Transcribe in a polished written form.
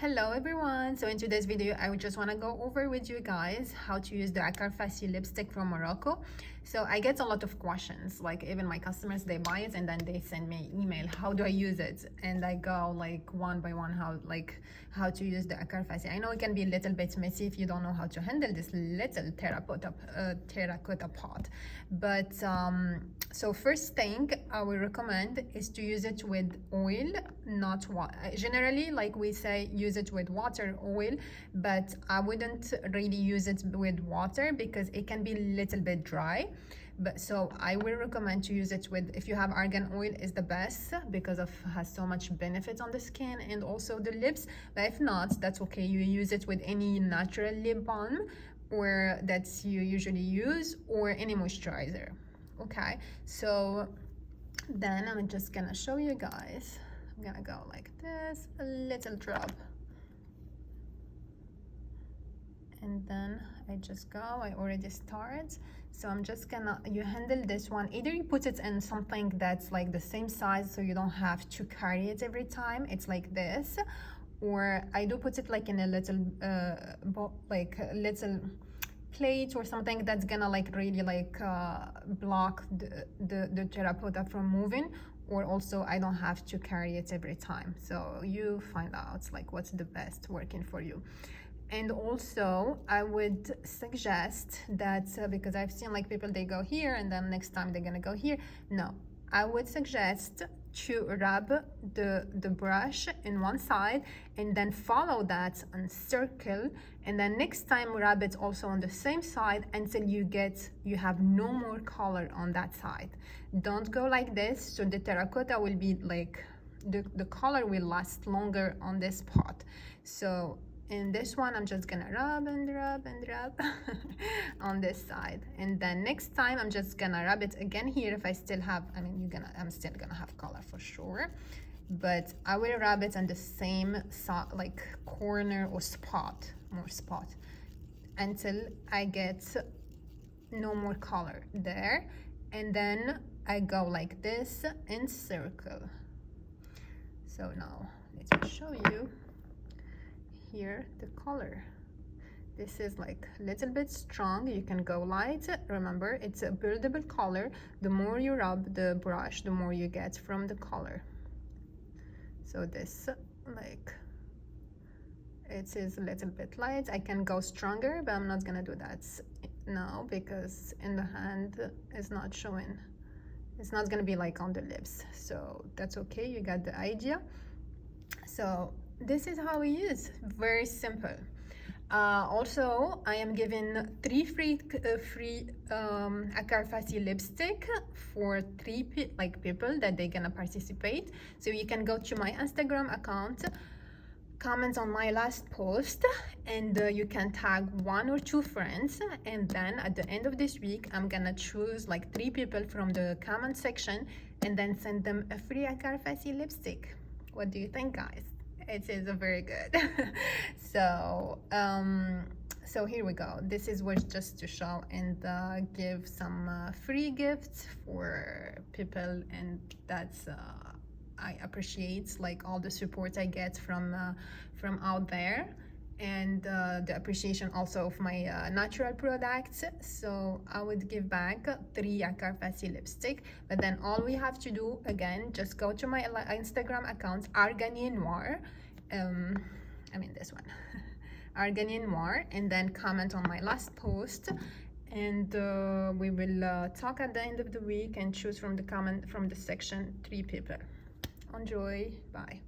Hello everyone, so in today's video I would just want to go over with you guys how to use the Aker Fassi lipstick from Morocco. So I get a lot of questions, like even my customers, they buy it and then they send me email, how do I use it? And I go like one by one how to use the Aker Fassi. I know it can be a little bit messy if you don't know how to handle this little terracotta pot, but so first thing I will recommend is to use it with oil, not water. Generally, like we say, use it with water, oil, but I wouldn't really use it with water because it can be a little bit dry. But so I will recommend to use it with, if you have argan oil, is the best because of has so much benefit on the skin and also the lips. But if not, that's okay. You use it with any natural lip balm or that you usually use, or any moisturizer. Okay, so then I'm just gonna show you guys. I'm gonna go like this, a little drop, and then I just go. I already start, so I'm just gonna, you handle this one, either you put it in something that's like the same size so you don't have to carry it every time, it's like this, or I do put it like in a little like a little plate or something that's gonna like really like block the terracotta from moving, or also I don't have to carry it every time. So you find out like what's the best working for you. And also I would suggest that because I've seen like people, they go here and then next time they're gonna go here. No, I would suggest to rub the brush in one side and then follow that and circle, and then next time rub it also on the same side until you have no more color on that side. Don't go like this, so the terracotta will be like the color will last longer on this pot. So in this one I'm just gonna rub and rub and rub on this side, and then next time I'm just gonna rub it again here. If I still have, I mean I'm still gonna have color for sure, but I will rub it on the same like corner or more spot until I get no more color there, and then I go like this in circle. So now let me show you here the color. This is like a little bit strong, you can go light. Remember, it's a buildable color. The more you rub the brush, the more you get from the color. So this, like, it is a little bit light. I can go stronger, but I'm not gonna do that now because in the hand it's not showing. It's not gonna be like on the lips, so that's okay. You got the idea. So this is how we use, very simple. Also, I am giving 3 free Aker Fassi lipstick for 3 people that they're gonna participate. So you can go to my Instagram account, comment on my last post, and you can tag 1 or 2 friends, and then at the end of this week I'm gonna choose like 3 people from the comment section and then send them a free Aker Fassi lipstick. What do you think, guys? It is very good. So so here we go. This is was just to show and give some free gifts for people, and that's I appreciate like all the support I get from out there, and the appreciation also of my natural products. So I would give back 3 Aker Fassi lipstick, but then all we have to do, again, just go to my Instagram account, Arganie Noir, I mean this one, Arganie Noir, and then comment on my last post, and we will talk at the end of the week and choose from the section 3 people. Enjoy, bye.